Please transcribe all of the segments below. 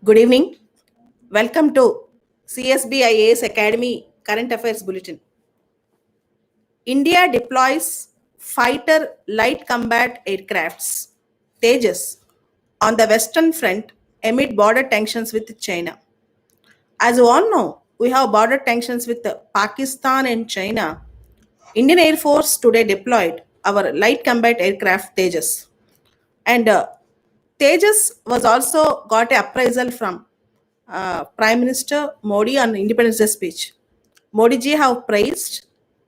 Good evening. Welcome to CSB IAS Academy Current Affairs Bulletin. India deploys fighter light combat aircrafts, Tejas, on the Western Front amid border tensions with China. As you all know, we have border tensions with Pakistan and China. Indian Air Force today deployed our light combat aircraft Tejas. And Tejas was also got a appraisal from Prime Minister Modi on Independence Day speech. Modi ji have praised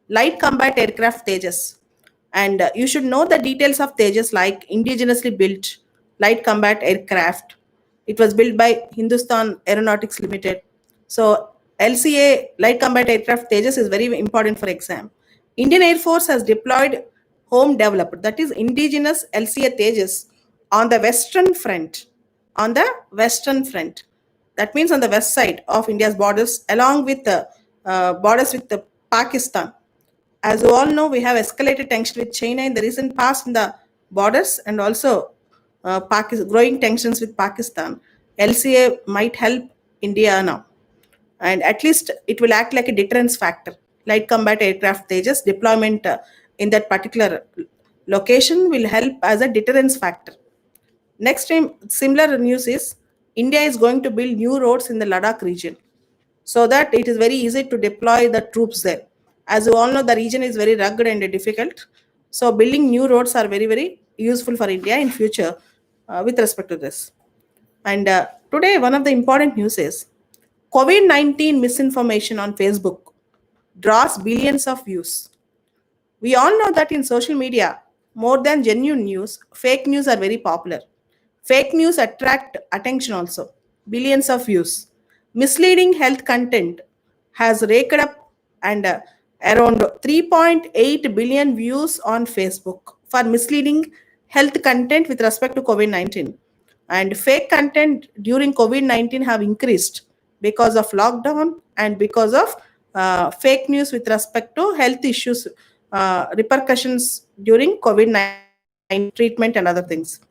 light combat aircraft Tejas, and you should know the details of Tejas like indigenously built light combat aircraft. It was built by Hindustan Aeronautics Limited. So LCA light combat aircraft Tejas is very important for exam. Indian Air Force has deployed home developed, that is indigenous LCA Tejas on the western front. On the western front, that means on the west side of India's borders, along with the borders with the Pakistan. As you all know, we have escalated tension with China in the recent past in the borders, and also growing tensions with Pakistan. LCA might help India now, and at least it will act like a deterrence factor. Light combat aircraft Tejas deployment in that particular location will help as a deterrence factor. Next time, similar news is India is going to build new roads in the Ladakh region so that it is very easy to deploy the troops there. As you all know, the region is very rugged and difficult. So building new roads are very, very useful for India in future with respect to this. And today, one of the important news is COVID-19 misinformation on Facebook draws billions of views. We all know that in social media, more than genuine news, fake news are very popular. Fake news attract attention also, billions of views. Misleading health content has raked up and around 3.8 billion views on Facebook for misleading health content with respect to COVID-19. And fake content during COVID-19 have increased because of lockdown and because of fake news with respect to health issues, repercussions during COVID-19 treatment and other things.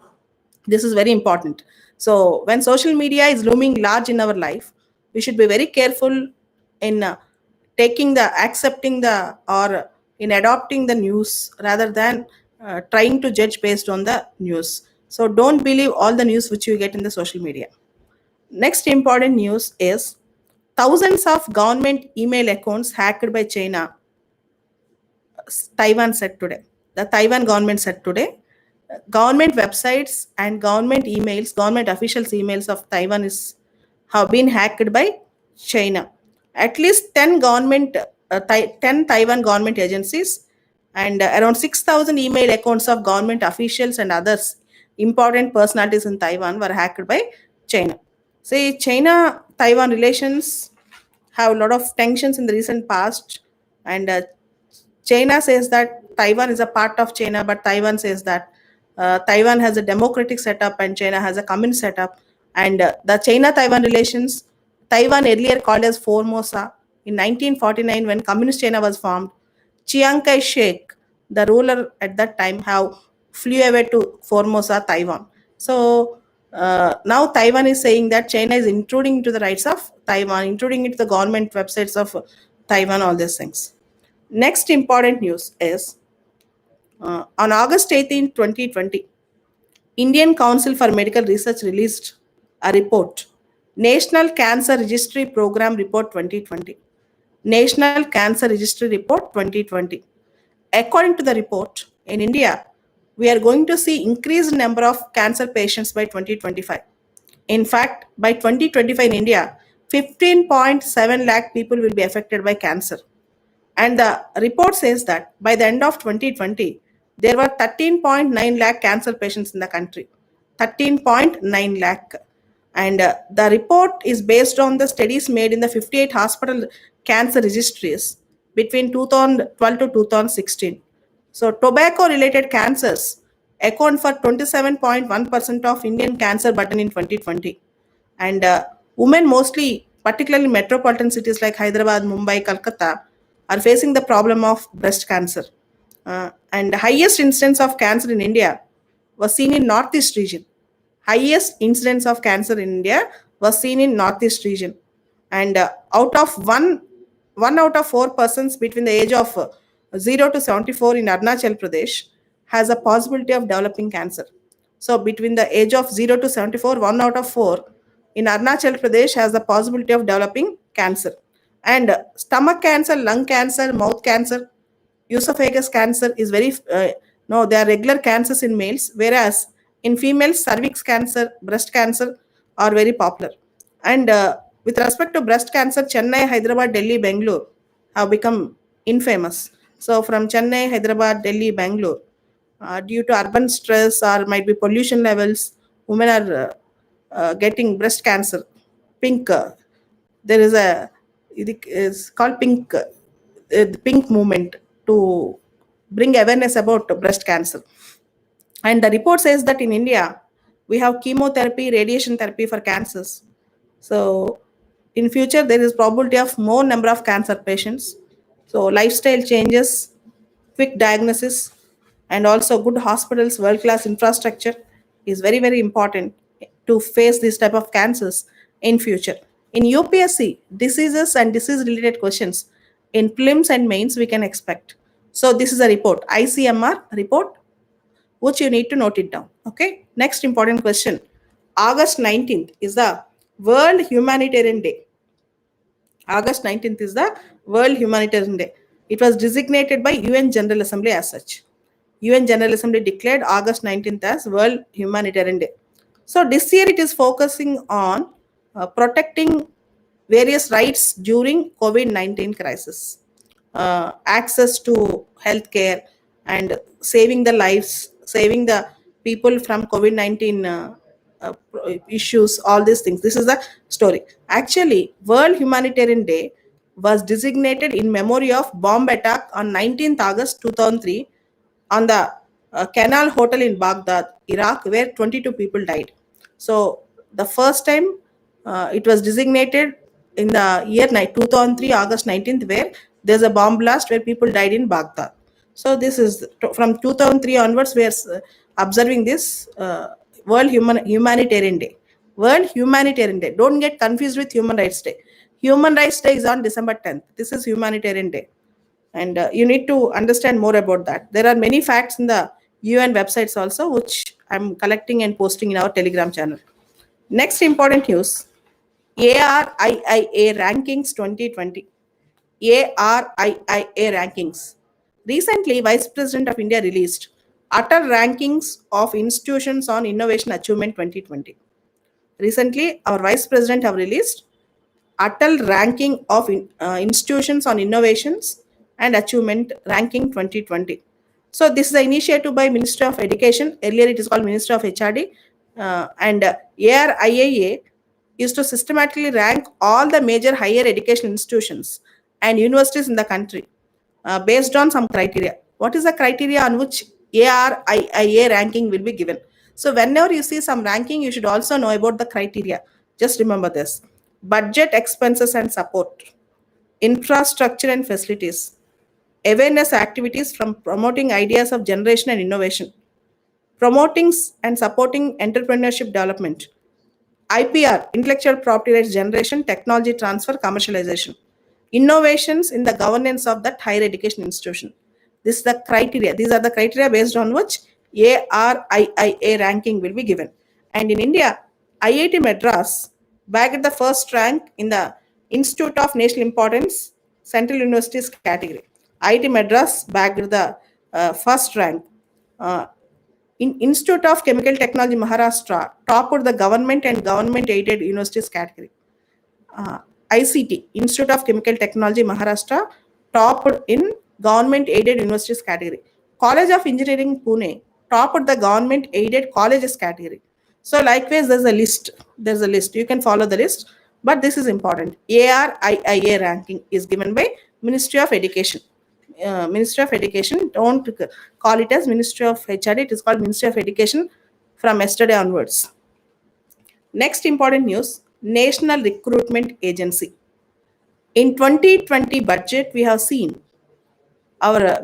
This is very important. So when social media is looming large in our life, we should be very careful in taking the accepting the or in adopting the news rather than trying to judge based on the news. So don't believe all the news which you get in the social media. Next important news is thousands of government email accounts hacked by China, Taiwan said today. The Taiwan government said today, government websites and government emails, government officials' emails of Taiwan have been hacked by China. At least 10 Taiwan government agencies and around 6,000 email accounts of government officials and others important personalities in Taiwan were hacked by China. See, China Taiwan relations have a lot of tensions in the recent past, and China says that Taiwan is a part of China, but Taiwan says that Taiwan has a democratic setup and China has a communist setup. And the China-Taiwan relations, Taiwan earlier called as Formosa in 1949 when Communist China was formed. Chiang Kai-shek, the ruler at that time, have flew away to Formosa, Taiwan. So now Taiwan is saying that China is intruding into the rights of Taiwan, intruding into the government websites of Taiwan, all these things. Next important news is on August 18, 2020, Indian Council for Medical Research released a report, National Cancer Registry Program Report 2020. National Cancer Registry Report 2020. According to the report, in India, we are going to see increased number of cancer patients by 2025. In fact, by 2025 in India, 15.7 lakh people will be affected by cancer. And the report says that by the end of 2020, there were 13.9 lakh cancer patients in the country. 13.9 lakh. And the report is based on the studies made in the 58 hospital cancer registries between 2012 to 2016. So, tobacco related cancers account for 27.1% of Indian cancer burden in 2020. And women, mostly, particularly metropolitan cities like Hyderabad, Mumbai, Calcutta, are facing the problem of breast cancer. And the highest incidence of cancer in India was seen in Northeast region. Highest incidence of cancer in India was seen in Northeast region. And out of one out of four persons between the age of 0 to 74 in Arunachal Pradesh has a possibility of developing cancer. So between the age of 0 to 74, one out of four in Arunachal Pradesh has the possibility of developing cancer. And stomach cancer, lung cancer, mouth cancer, esophagus cancer is very no, they are regular cancers in males, whereas in females, cervix cancer, breast cancer are very popular. And with respect to breast cancer, Chennai, Hyderabad, Delhi, Bangalore have become infamous. So from Chennai, Hyderabad, Delhi, Bangalore, due to urban stress or might be pollution levels, women are getting breast cancer. Pink, there is a it is called pink, the pink movement to bring awareness about breast cancer. And the report says that in India, we have chemotherapy, radiation therapy for cancers. So in future, there is probability of more number of cancer patients. So lifestyle changes, quick diagnosis, and also good hospitals, world-class infrastructure is very, very important to face this type of cancers in future. In UPSC, diseases and disease-related questions in prelims and mains we can expect. So this is a report, ICMR report, which you need to note it down. Okay. Next important question. August 19th is the World Humanitarian Day. August 19th is the World Humanitarian Day. It was designated by UN General Assembly as such. UN General Assembly declared August 19th as World Humanitarian Day. So this year it is focusing on protecting various rights during COVID-19 crisis, access to healthcare, and saving the lives, saving the people from COVID-19 issues, all these things. This is the story. Actually, World Humanitarian Day was designated in memory of bomb attack on 19th August 2003 on the Canal Hotel in Baghdad, Iraq, where 22 people died. So the first time it was designated in the year 2003, August 19th, where there's a bomb blast where people died in Baghdad. So this is from 2003 onwards, we are observing this Humanitarian Day. World Humanitarian Day. Don't get confused with Human Rights Day. Human Rights Day is on December 10th. This is Humanitarian Day. And you need to understand more about that. There are many facts in the UN websites also, which I'm collecting and posting in our Telegram channel. Next important news, ARIIA Rankings 2020. ARIIA Rankings. Recently, Vice President of India released Utter Rankings of Institutions on Innovation Achievement 2020. Recently, our Vice President have released Atal Ranking of Institutions on Innovations and Achievement Ranking 2020. So this is an initiative by Ministry of Education. Earlier it is called Ministry of HRD. And ARIIA is to systematically rank all the major higher education institutions and universities in the country based on some criteria. What is the criteria on which ARIIA ranking will be given? So whenever you see some ranking, you should also know about the criteria. Just remember this: budget, expenses and support, infrastructure and facilities, awareness activities from promoting ideas of generation and innovation, promoting and supporting entrepreneurship development, IPR, intellectual property rights generation, technology transfer, commercialization, innovations in the governance of that higher education institution. This is the criteria. These are the criteria based on which ARIIA ranking will be given. And in India, IIT Madras bagged the first rank in the Institute of National Importance Central Universities category. IIT Madras bagged the first rank. In Institute of Chemical Technology Maharashtra topped the government and government aided universities category. ICT, Institute of Chemical Technology Maharashtra, topped in government aided universities category. College of Engineering Pune topped the government aided colleges category. So likewise, there's a list. There's a list. You can follow the list, but this is important. ARIIA ranking is given by Ministry of Education. Ministry of Education. Don't call it as Ministry of HRD. It is called Ministry of Education from yesterday onwards. Next important news, National Recruitment Agency. In 2020 budget, we have seen our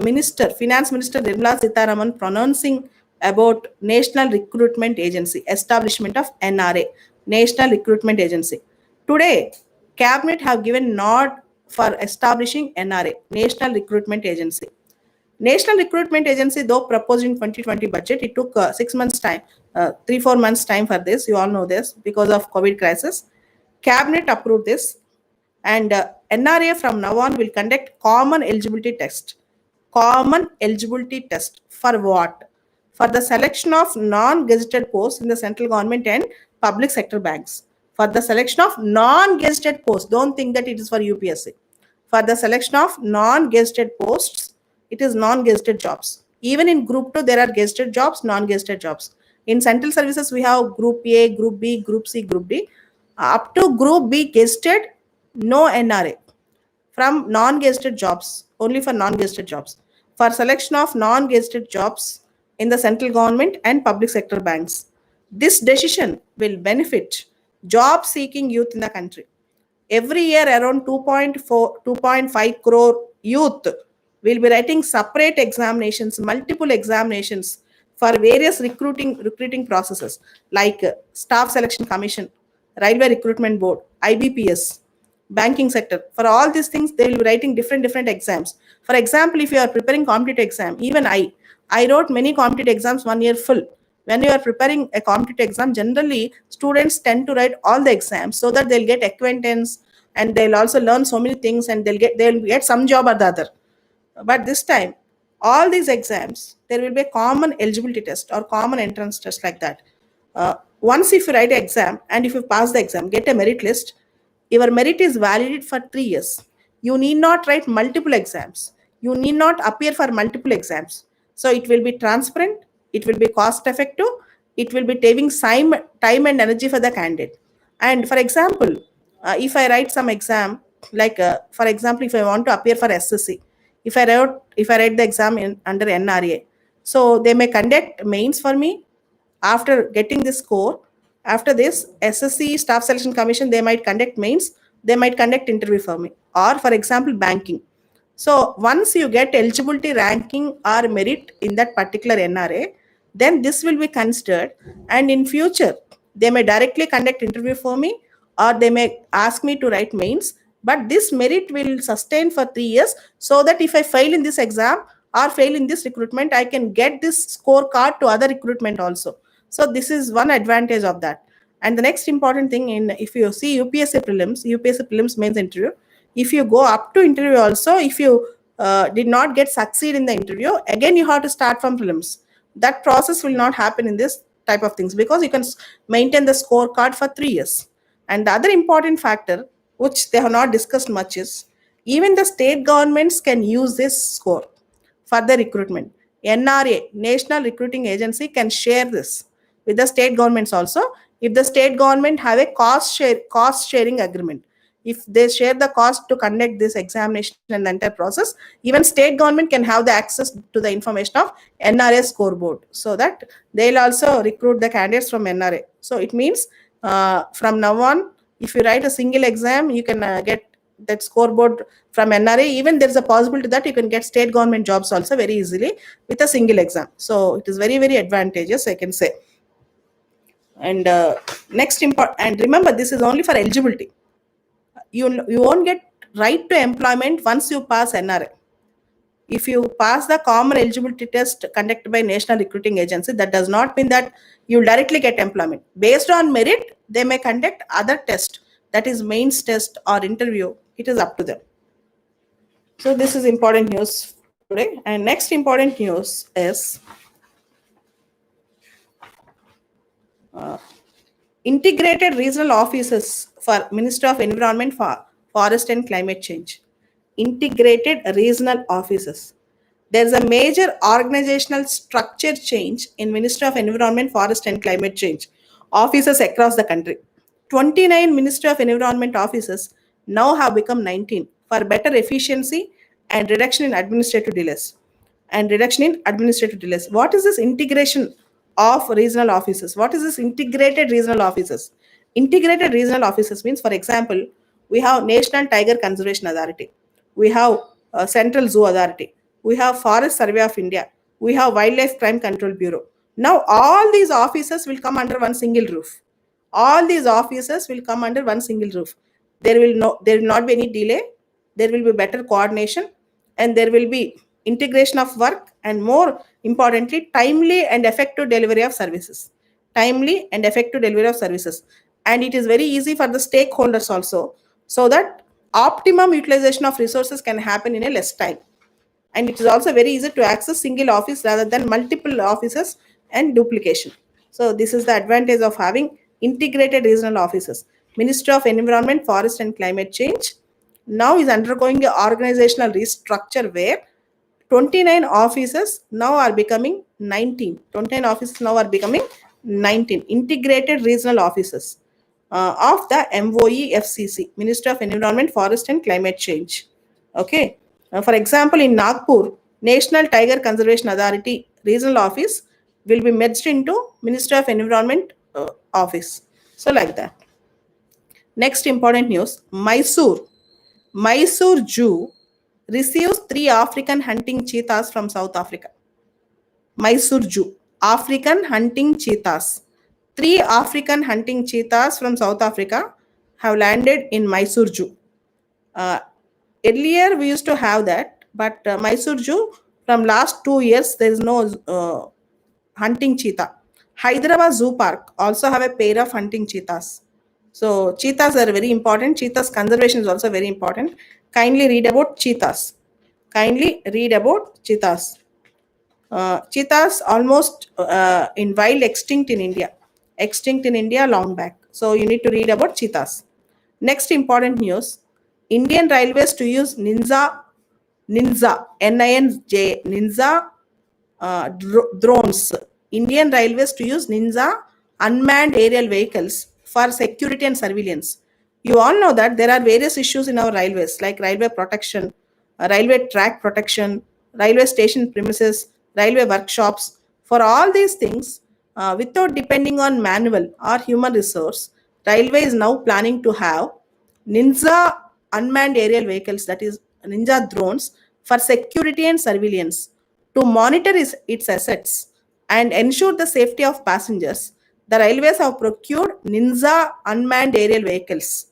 Finance Minister Nirmala Sitharaman pronouncing about National Recruitment Agency, establishment of NRA, National Recruitment Agency. Today, Cabinet have given nod for establishing NRA, National Recruitment Agency. National Recruitment Agency, though proposed in 2020 budget, it took 6 months time, 3 4 months time for this. You all know this because of COVID crisis. Cabinet approved this, and NRA from now on will conduct common eligibility test. Common eligibility test for what? For the selection of non-gazetted posts in the central government and public sector banks. For the selection of non-gazetted posts, don't think that it is for UPSC. For the selection of non-gazetted posts, it is non-gazetted jobs. Even in Group 2, there are gazetted jobs, non-gazetted jobs. In central services, we have Group A, Group B, Group C, Group D. Up to Group B gazetted, no NRA. From non-gazetted jobs, only for non-gazetted jobs. For selection of non-gazetted jobs in the central government and public sector banks. This decision will benefit job-seeking youth in the country. Every year, around 2.5 crore youth will be writing separate examinations, multiple examinations for various recruiting processes like Staff Selection Commission, Railway Recruitment Board, IBPS, banking sector. For all these things, they will be writing different exams. For example, if you are preparing competitive exam, even I wrote many competitive exams 1 year full. When you are preparing a competitive exam, generally students tend to write all the exams so that they'll get acquaintance and they'll also learn so many things and they'll get some job or the other. But this time, all these exams, there will be a common eligibility test or common entrance test like that. Once if you write an exam and if you pass the exam, get a merit list, your merit is valid for 3 years. You need not write multiple exams. You need not appear for multiple exams. So it will be transparent, it will be cost effective, it will be saving time and energy for the candidate. And for example, if I write some exam, like for example, if I want to appear for SSC, if I write the exam under NRA, so they may conduct mains for me. After getting this score, after this SSC Staff Selection Commission, they might conduct mains, they might conduct interview for me. Or for example, banking. So once you get eligibility ranking or merit in that particular NRA, then this will be considered, and in future they may directly conduct interview for me or they may ask me to write mains, but this merit will sustain for 3 years so that if I fail in this exam or fail in this recruitment, I can get this scorecard to other recruitment also. So this is one advantage of that. And the next important thing, in if you see UPSC prelims mains interview, if you go up to interview also, if you did not get succeed in the interview, again you have to start from prelims. That process will not happen in this type of things because you can maintain the scorecard for 3 years. And the other important factor, which they have not discussed much, is even the state governments can use this score for the recruitment. NRA, National Recruiting Agency, can share this with the state governments also. If the state government have a cost sharing agreement, if they share the cost to conduct this examination and the entire process, even state government can have the access to the information of NRA scoreboard, so that they'll also recruit the candidates from NRA. So it means from now on, if you write a single exam, you can get that scoreboard from NRA. Even there's a possibility that you can get state government jobs also very easily with a single exam. So it is very advantageous, I can say. And next important, and remember, this is only for eligibility. You won't get right to employment once you pass NRA. If you pass the common eligibility test conducted by National Recruiting Agency, that does not mean that you directly get employment. Based on merit, they may conduct other test, that is mains test or interview. It is up to them. So this is important news today. And next important news is integrated regional offices for Ministry of Environment, Forest and Climate Change. Integrated regional offices. There's a major organizational structure change in Ministry of Environment, Forest and Climate Change offices across the country. 29 Ministry of Environment offices now have become 19 for better efficiency and reduction in administrative delays. What is this integration of regional offices? What is this integrated regional offices? Integrated regional offices means, for example, we have National Tiger Conservation Authority, we have Central Zoo Authority, we have Forest Survey of India, we have Wildlife Crime Control Bureau, Now all these offices will come under one single roof. All these offices will come under one single roof. There will not be any delay. There will be better coordination, and there will be integration of work, and more importantly, timely and effective delivery of services. Timely and effective delivery of services. And it is very easy for the stakeholders also, so that optimum utilization of resources can happen in a less time. And it is also very easy to access single office rather than multiple offices and duplication. So this is the advantage of having integrated regional offices. Ministry of Environment, Forest and Climate Change now is undergoing a organizational restructure where 29 offices now are becoming 19. 29 offices now are becoming 19 integrated regional offices of the MOE FCC, Ministry of Environment, Forest and Climate Change. Okay. For example, in Nagpur, National Tiger Conservation Authority regional office will be merged into Ministry of Environment office. So like that. Next important news, Mysore. Mysore Zoo receives 3 African hunting cheetahs from South Africa. Mysore Zoo, African hunting cheetahs. 3 African hunting cheetahs from South Africa have landed in Mysore Zoo. Uh, Earlier, we used to have that, but Mysore Zoo, from last 2 years, there is no hunting cheetah. Hyderabad Zoo Park also have a pair of hunting cheetahs. So cheetahs are very important. Cheetahs conservation is also very important. Kindly read about cheetahs. Kindly read about cheetahs. Cheetahs almost in wild extinct in India. Extinct in India long back. So you need to read about cheetahs. Next important news, Indian Railways to use Ninja, Ninja, Ninja drones. Indian Railways to use Ninja unmanned aerial vehicles for security and surveillance. You all know that there are various issues in our railways like railway protection, railway track protection, railway station premises, railway workshops. For all these things, without depending on manual or human resource, railway is now planning to have Ninja unmanned aerial vehicles, that is Ninja drones, for security and surveillance to monitor its assets and ensure the safety of passengers. The railways have procured Ninja unmanned aerial vehicles.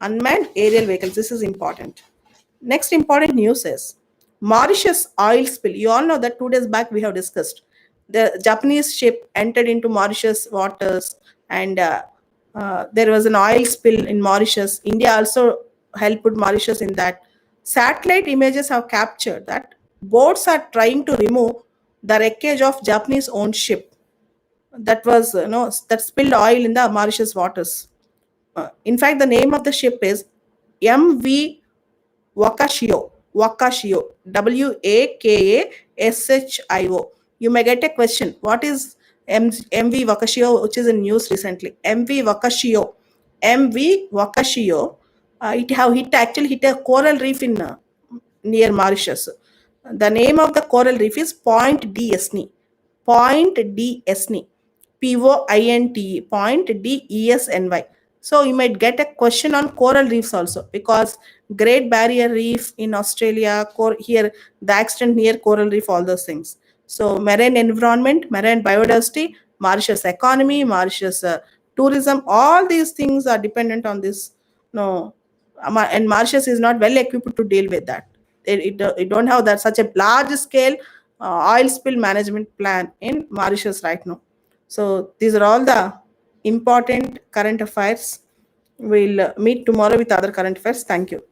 Unmanned aerial vehicles, this is important. Next important news is Mauritius oil spill. You all know that 2 days back we have discussed. The Japanese ship entered into Mauritius waters, and there was an oil spill in Mauritius. India also helped Mauritius in that. Satellite images have captured that boats are trying to remove the wreckage of Japanese owned ship that was that spilled oil in the Mauritius waters. In fact, the name of the ship is MV Wakashio. Wakashio. Wakashio. You may get a question. What is MV Wakashio, which is in news recently? MV Wakashio. MV Wakashio. It actually hit a coral reef in near Mauritius. The name of the coral reef is Point D Esney. Point D Esney. POINTE. Point DESNY. So you might get a question on coral reefs also, because Great Barrier Reef in Australia, here the accident near coral reef, all those things. So marine environment, marine biodiversity, Mauritius economy, Mauritius tourism, all these things are dependent on this. No, and Mauritius is not well equipped to deal with that. It don't have that such a large scale oil spill management plan in Mauritius right now. So these are all the important current affairs. We'll meet tomorrow with other current affairs. Thank you.